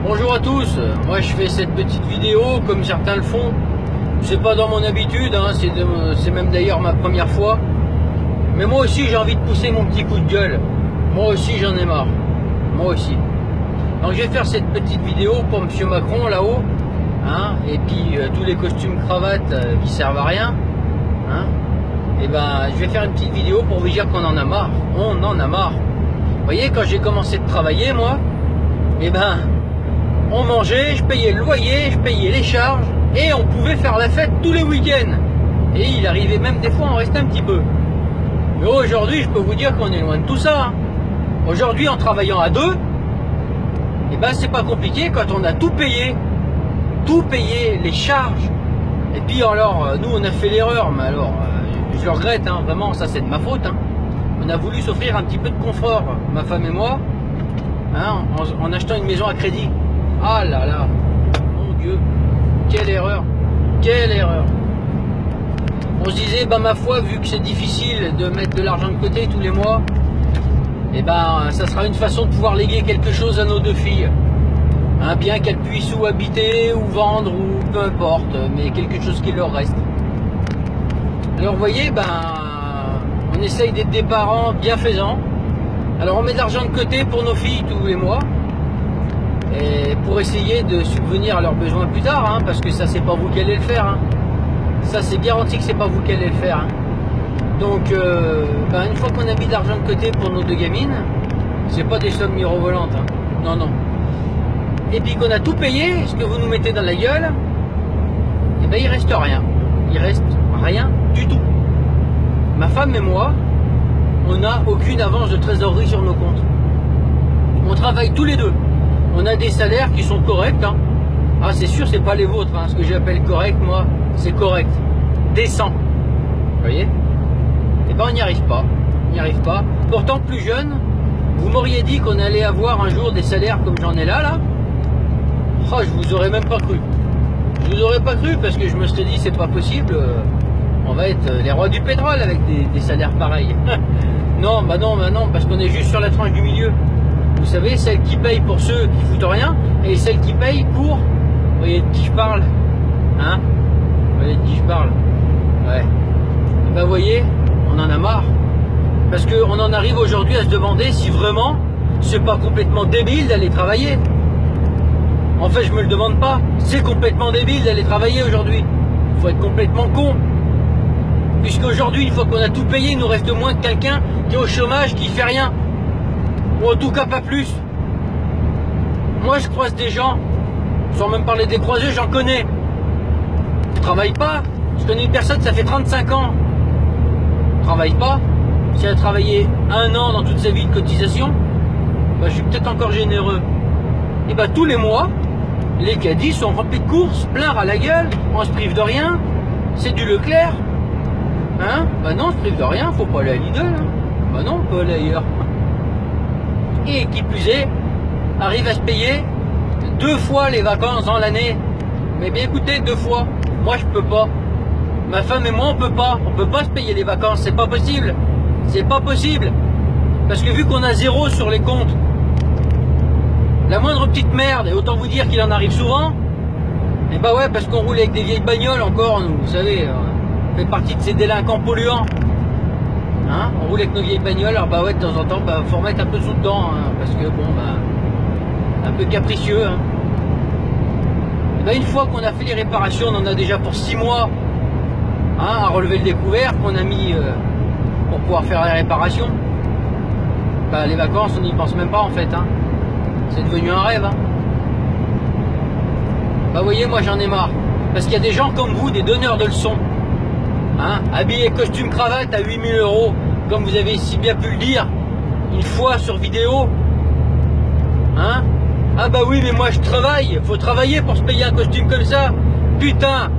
Bonjour à tous, moi je fais cette petite vidéo comme certains le font. C'est pas dans mon habitude, hein, c'est même d'ailleurs ma première fois. Mais moi aussi j'ai envie de pousser mon petit coup de gueule. Moi aussi j'en ai marre. Moi aussi. Donc je vais faire cette petite vidéo pour Monsieur Macron là-haut. Hein, et puis tous les costumes cravates qui servent à rien. Hein, et ben je vais faire une petite vidéo pour vous dire qu'on en a marre. On en a marre. Vous voyez, quand j'ai commencé de travailler moi, et ben on mangeait, je payais le loyer, je payais les charges et on pouvait faire la fête tous les week-ends. Et il arrivait même des fois à en rester un petit peu. Mais aujourd'hui, je peux vous dire qu'on est loin de tout ça. Hein. Aujourd'hui, en travaillant à deux, et ben c'est pas compliqué quand on a tout payé, les charges. Et puis alors, nous on a fait l'erreur, mais alors je le regrette, hein, vraiment, ça c'est de ma faute. Hein. On a voulu s'offrir un petit peu de confort, ma femme et moi, hein, en achetant une maison à crédit. Ah là là, mon Dieu, quelle erreur, quelle erreur. On se disait, bah ma foi, vu que c'est difficile de mettre de l'argent de côté tous les mois, et ben ça sera une façon de pouvoir léguer quelque chose à nos deux filles. Un bien qu'elles puissent ou habiter, ou vendre, ou peu importe, mais quelque chose qui leur reste. Alors vous voyez, ben on essaye d'être des parents bienfaisants. Alors on met de l'argent de côté pour nos filles tous les mois. Et pour essayer de subvenir à leurs besoins plus tard, hein, parce que ça c'est pas vous qui allez le faire. Hein. Ça c'est garanti que c'est pas vous qui allez le faire. Hein. Donc une fois qu'on a mis de l'argent de côté pour nos deux gamines, c'est pas des sommes mirobolantes. Hein. Non, non. Et puis qu'on a tout payé, ce que vous nous mettez dans la gueule, et ben il reste rien. Il reste rien du tout. Ma femme et moi, on n'a aucune avance de trésorerie sur nos comptes. On travaille tous les deux. On a des salaires qui sont corrects. Hein. Ah, c'est sûr, c'est pas les vôtres. Hein. Ce que j'appelle correct, moi, c'est correct. Décent. Vous voyez? Eh ben, on n'y arrive pas. On n'y arrive pas. Pourtant, plus jeune, vous m'auriez dit qu'on allait avoir un jour des salaires comme j'en ai là. Oh, je vous aurais même pas cru. Je vous aurais pas cru parce que je me serais dit, c'est pas possible. On va être les rois du pétrole avec des salaires pareils. Non, bah non, parce qu'on est juste sur la tranche du milieu. Vous savez, celle qui paye pour ceux qui foutent rien et celle qui paye pour... Vous voyez de qui je parle? Hein? Vous voyez de qui je parle? Ouais. Ben vous voyez, on en a marre. Parce qu'on en arrive aujourd'hui à se demander si vraiment c'est pas complètement débile d'aller travailler. En fait, je me le demande pas. C'est complètement débile d'aller travailler aujourd'hui. Il faut être complètement con. Puisqu'aujourd'hui, une fois qu'on a tout payé, il nous reste moins que quelqu'un qui est au chômage, qui fait rien. Ou en tout cas pas plus. Moi je croise des gens, sans même parler des croisés, j'en connais. Ils travaillent pas. Je connais une personne, ça fait 35 ans. Elle travaille pas. Si elle a travaillé 1 an dans toute sa vie de cotisation, bah, je suis peut-être encore généreux. Et bah tous les mois, les caddies sont remplis de courses, plein à la gueule, on se prive de rien. C'est du Leclerc. Hein? Bah non, on se prive de rien, faut pas aller à Lidl. Hein. Bah non, on peut aller ailleurs. Et qui plus est, arrive à se payer 2 fois les vacances dans l'année. Mais bien écoutez, 2 fois, moi je peux pas. Ma femme et moi on peut pas se payer les vacances, c'est pas possible. C'est pas possible. Parce que vu qu'on a 0 sur les comptes, la moindre petite merde, et autant vous dire qu'il en arrive souvent, et bah ouais, parce qu'on roule avec des vieilles bagnoles encore, nous, vous savez, on fait partie de ces délinquants polluants. Hein, on roule avec nos vieilles bagnoles, alors bah ouais, de temps en temps, bah, faut remettre un peu sous dedans, hein, parce que bon, bah, un peu capricieux. Hein. Et bah, une fois qu'on a fait les réparations, on en a déjà pour 6 mois hein, à relever le découvert qu'on a mis pour pouvoir faire les réparations. Bah, les vacances, on n'y pense même pas en fait. Hein. C'est devenu un rêve. Hein. Bah, vous voyez, moi j'en ai marre. Parce qu'il y a des gens comme vous, des donneurs de leçons. Hein, habillé costume cravate à 8000 €, comme vous avez si bien pu le dire une fois sur vidéo. Hein? Ah bah oui, mais moi je travaille, faut travailler pour se payer un costume comme ça. Putain,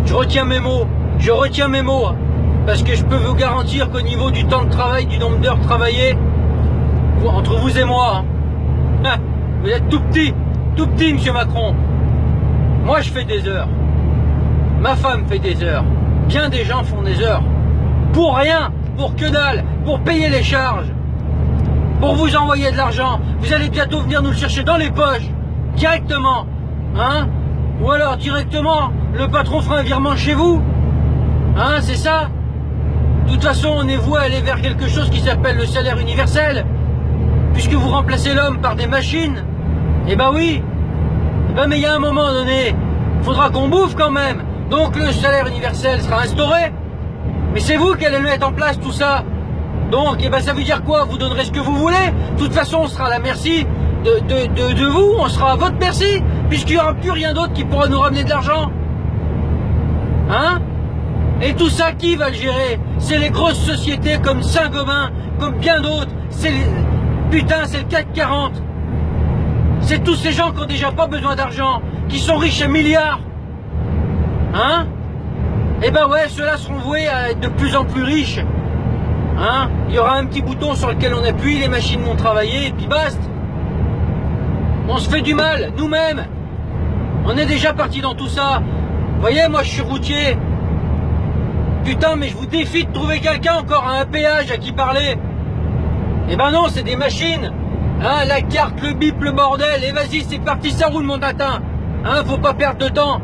je retiens mes mots, parce que je peux vous garantir qu'au niveau du temps de travail, du nombre d'heures travaillées, entre vous et moi, hein, vous êtes tout petit, monsieur Macron. Moi je fais des heures, ma femme fait des heures. Bien des gens font des heures. Pour rien, pour que dalle, pour payer les charges. pour vous envoyer de l'argent. Vous allez bientôt venir nous le chercher dans les poches. directement, hein? Ou alors directement, le patron fera un virement chez vous, hein? C'est ça. De toute façon, on est voué à aller vers quelque chose qui s'appelle le salaire universel, puisque vous remplacez l'homme par des machines. Eh ben oui. Eh ben mais il y a un moment donné, il faudra qu'on bouffe quand même. Donc le salaire universel sera instauré. Mais c'est vous qui allez le mettre en place tout ça. Donc, eh ben ça veut dire quoi? Vous donnerez ce que vous voulez. De toute façon, on sera à la merci de vous, on sera à votre merci, puisqu'il n'y aura plus rien d'autre qui pourra nous ramener de l'argent. Hein? Et tout ça, qui va le gérer? C'est les grosses sociétés comme Saint-Gobain, comme bien d'autres. Putain, c'est le CAC 40. C'est tous ces gens qui ont déjà pas besoin d'argent, qui sont riches à milliards. Hein? Eh ben ouais, ceux-là seront voués à être de plus en plus riches. Hein? Il y aura un petit bouton sur lequel on appuie, les machines vont travailler, et puis basta. On se fait du mal, nous-mêmes. On est déjà parti dans tout ça. Vous voyez, moi je suis routier. Putain, mais je vous défie de trouver quelqu'un encore à un péage à qui parler. Eh ben non, c'est des machines. Hein, la carte, le bip, le bordel. Et vas-y, c'est parti, ça roule mon tatin. Hein, faut pas perdre de temps.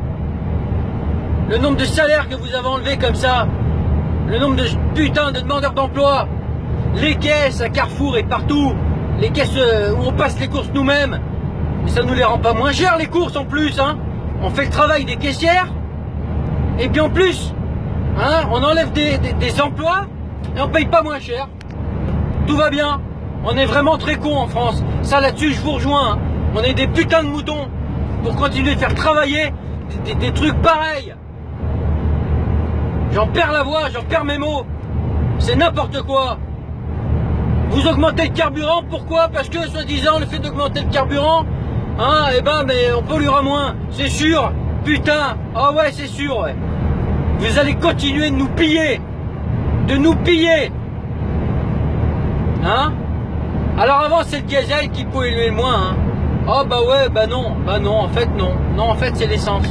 Le nombre de salaires que vous avez enlevé comme ça. Le nombre de putain de demandeurs d'emploi. Les caisses à Carrefour et partout. Les caisses où on passe les courses nous-mêmes. Mais ça nous les rend pas moins cher les courses en plus, hein. On fait le travail des caissières. Et puis en plus, hein, on enlève des emplois et on paye pas moins cher. Tout va bien. On est vraiment très cons en France. Ça là-dessus, je vous rejoins. Hein. On est des putains de moutons pour continuer de faire travailler des trucs pareils. J'en perds la voix, j'en perds mes mots. C'est n'importe quoi. Vous augmentez le carburant, pourquoi? Parce que, soi-disant, le fait d'augmenter le carburant, hein, eh ben, mais on polluera moins. C'est sûr. Putain. Ah ouais, c'est sûr, ouais. Vous allez continuer de nous piller. De nous piller. Hein? Alors avant, c'est le diesel qui polluait le moins, hein. Ah bah ouais, bah non, en fait non. Non, en fait c'est l'essence.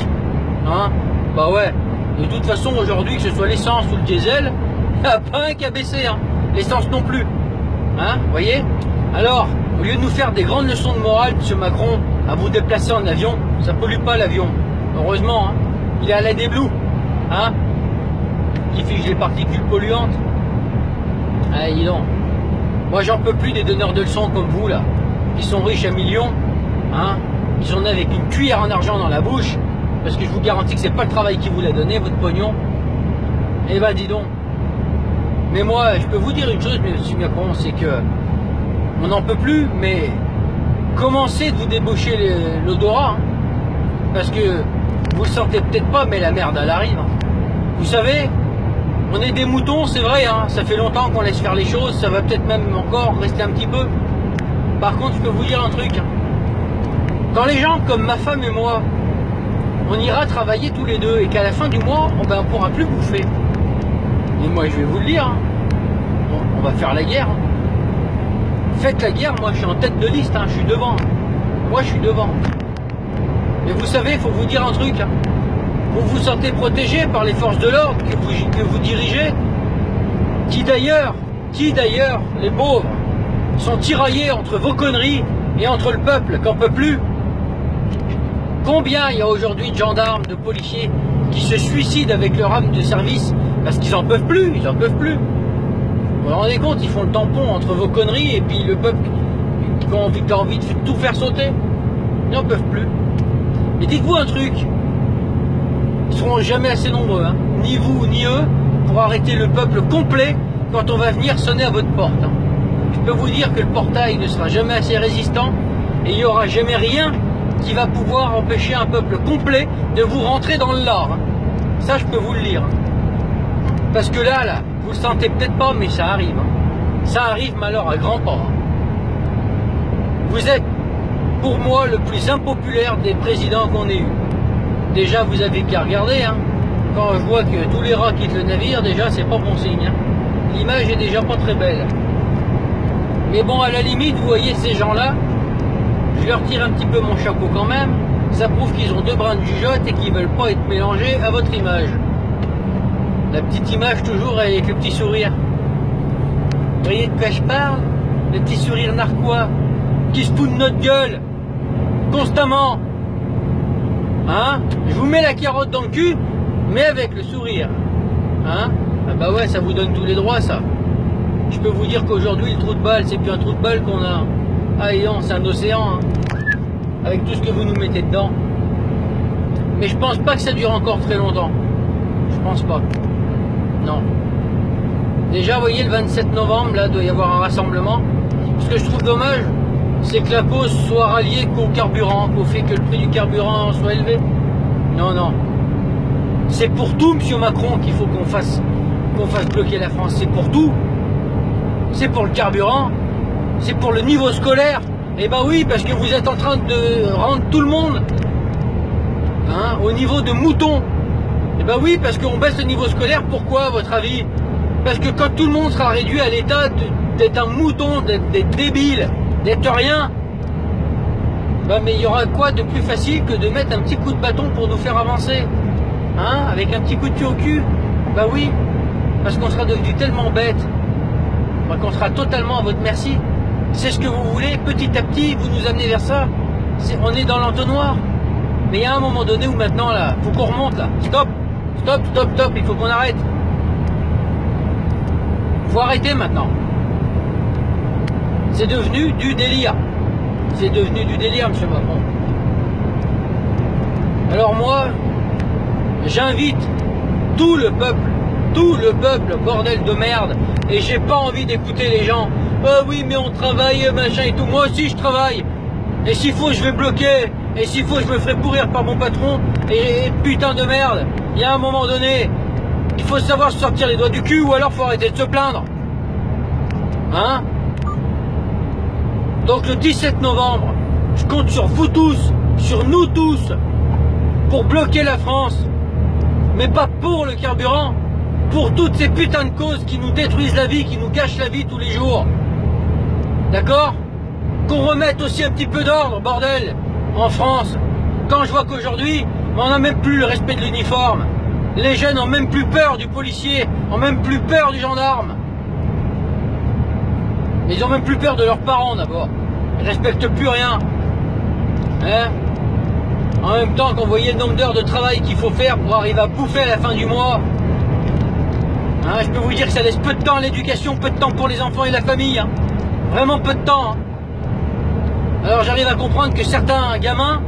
Hein? Bah ouais. De toute façon, aujourd'hui, que ce soit l'essence ou le diesel, il n'y a pas un qui a baissé, hein. L'essence non plus. Hein? Vous voyez? Alors, au lieu de nous faire des grandes leçons de morale, M. Macron, à vous déplacer en avion, ça pollue pas l'avion. Heureusement, hein. Il est à la déblou. Hein? Qui fiche les particules polluantes. Ah, dis donc. Moi, j'en peux plus des donneurs de leçons comme vous, là, qui sont riches à millions, hein, qui sont nés avec une cuillère en argent dans la bouche, parce que je vous garantis que c'est pas le travail qui vous l'a donné, votre pognon. Eh ben, dis donc. Mais moi, je peux vous dire une chose, M. Macron, c'est que on n'en peut plus, mais commencez de vous débaucher l'odorat, hein, parce que vous le sentez peut-être pas, mais la merde, elle arrive. Hein. Vous savez, on est des moutons, c'est vrai, hein, ça fait longtemps qu'on laisse faire les choses, ça va peut-être même encore rester un petit peu. Par contre, je peux vous dire un truc. Hein. Quand les gens comme ma femme et moi, on ira travailler tous les deux et qu'à la fin du mois, on ne pourra plus bouffer. Et moi, je vais vous le dire, hein, on va faire la guerre. Hein. Faites la guerre, moi je suis en tête de liste, hein, je suis devant. Moi je suis devant. Mais vous savez, il faut vous dire un truc. Hein. Vous vous sentez protégé par les forces de l'ordre que vous dirigez, qui d'ailleurs, les pauvres, sont tiraillés entre vos conneries et entre le peuple qui n'en peut plus. Combien il y a aujourd'hui de gendarmes, de policiers qui se suicident avec leur âme de service parce qu'ils n'en peuvent plus, ils n'en peuvent plus. Vous vous rendez compte, ils font le tampon entre vos conneries et puis le peuple qui a envie de tout faire sauter. Ils n'en peuvent plus. Et dites-vous un truc, ils seront jamais assez nombreux, hein, ni vous ni eux, pour arrêter le peuple complet quand on va venir sonner à votre porte. Hein. Je peux vous dire que le portail ne sera jamais assez résistant et il n'y aura jamais rien qui va pouvoir empêcher un peuple complet de vous rentrer dans le lard. Hein. Ça, je peux vous le dire. Hein. Parce que là, vous le sentez peut-être pas, mais ça arrive. Hein. Ça arrive, mais alors à grands pas. Hein. Vous êtes, pour moi, le plus impopulaire des présidents qu'on ait eu. Déjà, vous avez qu'à regarder. Hein. Quand je vois que tous les rats quittent le navire, déjà, c'est pas bon signe. Hein. L'image est déjà pas très belle. Mais bon, à la limite, vous voyez ces gens-là, je leur tire un petit peu mon chapeau quand même. Ça prouve qu'ils ont deux brins de jugeote et qu'ils veulent pas être mélangés à votre image. La petite image toujours avec le petit sourire. Vous voyez de quoi je parle? Le petit sourire narquois qui se fout de notre gueule constamment. Hein? Je vous mets la carotte dans le cul, mais avec le sourire. Hein? Ah bah ouais, ça vous donne tous les droits, ça. Je peux vous dire qu'aujourd'hui, le trou de balle, c'est plus un trou de balle qu'on a. Ah et non, c'est un océan, hein, avec tout ce que vous nous mettez dedans. Mais je pense pas que ça dure encore très longtemps. Je pense pas. Non. Déjà, vous voyez, le 27 novembre, là, doit y avoir un rassemblement. Ce que je trouve dommage, c'est que la cause soit ralliée qu'au carburant, qu'au fait que le prix du carburant soit élevé. Non, non. C'est pour tout, monsieur Macron, qu'il faut qu'on fasse bloquer la France. C'est pour tout. C'est pour le carburant. C'est pour le niveau scolaire. Eh ben oui, parce que vous êtes en train de rendre tout le monde, hein, au niveau de mouton. Eh ben oui, parce qu'on baisse le niveau scolaire. Pourquoi, à votre avis? Parce que quand tout le monde sera réduit à l'état d'être un mouton, d'être débile, d'être rien, ben mais il y aura quoi de plus facile que de mettre un petit coup de bâton pour nous faire avancer, hein, avec un petit coup de pied au cul? Ben oui, parce qu'on sera devenu tellement bête, ben qu'on sera totalement à votre merci. C'est ce que vous voulez, petit à petit, vous nous amenez vers ça. On est dans l'entonnoir. Mais il y a un moment donné où maintenant, là, faut qu'on remonte, là. Stop, stop, stop, stop, il faut qu'on arrête. Faut arrêter maintenant. C'est devenu du délire. C'est devenu du délire, monsieur Macron. Alors moi, j'invite tout le peuple, bordel de merde, et j'ai pas envie d'écouter les gens. Ah oui, mais on travaille, machin et tout. Moi aussi, je travaille. Et s'il faut, je vais bloquer. Et s'il faut, je me ferai pourrir par mon patron. Et putain de merde, il y a un moment donné, il faut savoir se sortir les doigts du cul, ou alors faut arrêter de se plaindre. Hein? Donc le 17 novembre, je compte sur vous tous, sur nous tous, pour bloquer la France. Mais pas pour le carburant, pour toutes ces putains de causes qui nous détruisent la vie, qui nous gâchent la vie tous les jours. D'accord? Qu'on remette aussi un petit peu d'ordre, bordel, en France. Quand je vois qu'aujourd'hui, on n'a même plus le respect de l'uniforme. Les jeunes ont même plus peur du policier, ont même plus peur du gendarme. Ils ont même plus peur de leurs parents d'abord. Ils respectent plus rien. Hein? En même temps qu'on voyait le nombre d'heures de travail qu'il faut faire pour arriver à bouffer à la fin du mois. Hein, je peux vous dire que ça laisse peu de temps à l'éducation, peu de temps pour les enfants et la famille. Hein. Vraiment peu de temps. Hein. Alors j'arrive à comprendre que certains gamins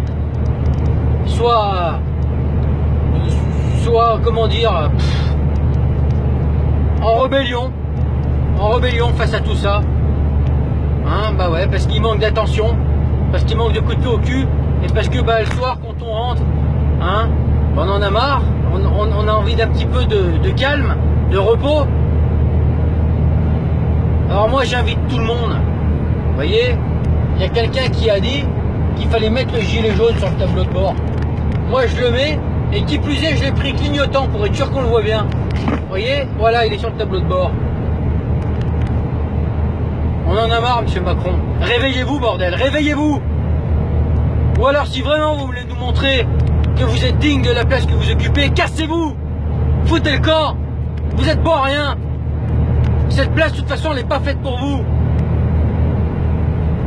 soient comment dire, en rébellion face à tout ça. Hein, bah ouais, parce qu'il manque d'attention, parce qu'il manque de coups de pied au cul, et parce que bah, le soir quand on rentre, hein, on en a marre, on a envie d'un petit peu de calme, de repos. Alors moi j'invite tout le monde. Vous voyez, il y a quelqu'un qui a dit qu'il fallait mettre le gilet jaune sur le tableau de bord. Moi je le mets, et qui plus est je l'ai pris clignotant pour être sûr qu'on le voit bien. Vous voyez, voilà, il est sur le tableau de bord. On en a marre, monsieur Macron. Réveillez-vous, bordel, réveillez-vous. Ou alors, si vraiment vous voulez nous montrer que vous êtes digne de la place que vous occupez, cassez-vous. Foutez le camp. Vous êtes bon à rien. Cette place, de toute façon, elle n'est pas faite pour vous.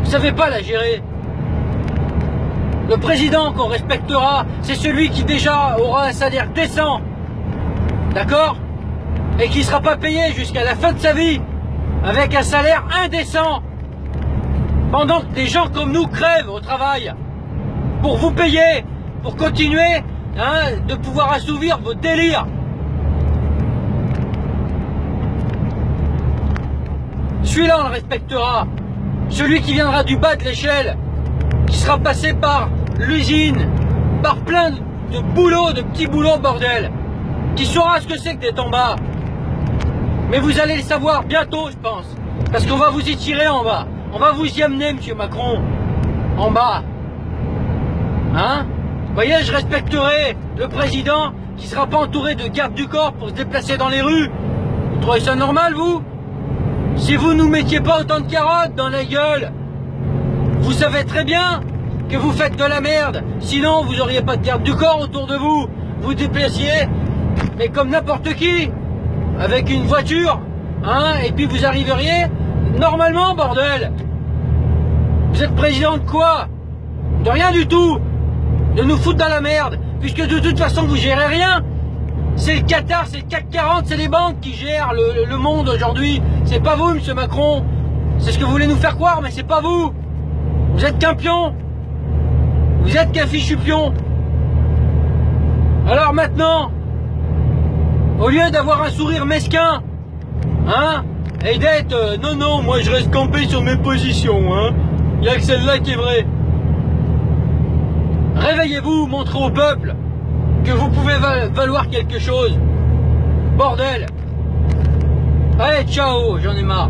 Vous savez pas la gérer. Le président qu'on respectera, c'est celui qui déjà aura un salaire décent. D'accord? Et qui ne sera pas payé jusqu'à la fin de sa vie avec un salaire indécent, pendant que des gens comme nous crèvent au travail pour vous payer, pour continuer, hein, de pouvoir assouvir vos délires. Celui-là on le respectera. Celui qui viendra du bas de l'échelle, qui sera passé par l'usine, par plein de boulots, de petits boulots, bordel, qui saura ce que c'est que d'être en bas. Mais vous allez le savoir bientôt, je pense. Parce qu'on va vous y tirer en bas. On va vous y amener, monsieur Macron. En bas. Hein? Vous voyez, je respecterai le président qui ne sera pas entouré de gardes du corps pour se déplacer dans les rues. Vous trouvez ça normal, vous? Si vous nous mettiez pas autant de carottes dans la gueule, vous savez très bien que vous faites de la merde. Sinon, vous n'auriez pas de garde du corps autour de vous. Vous déplaciez, mais comme n'importe qui. Avec une voiture, hein, et puis vous arriveriez normalement, bordel. Vous êtes président de quoi? De rien du tout. De nous foutre dans la merde. Puisque de toute façon, vous gérez rien. C'est le Qatar, c'est le CAC 40, c'est les banques qui gèrent le monde aujourd'hui. C'est pas vous, monsieur Macron. C'est ce que vous voulez nous faire croire, mais c'est pas vous. Vous êtes qu'un pion. Vous êtes qu'un fichu pion. Alors maintenant, au lieu d'avoir un sourire mesquin, hein, et d'être non, non, moi je reste campé sur mes positions, hein. Il n'y a que celle-là qui est vraie. Réveillez-vous, montrez au peuple que vous pouvez valoir quelque chose. Bordel. Allez, ciao, j'en ai marre.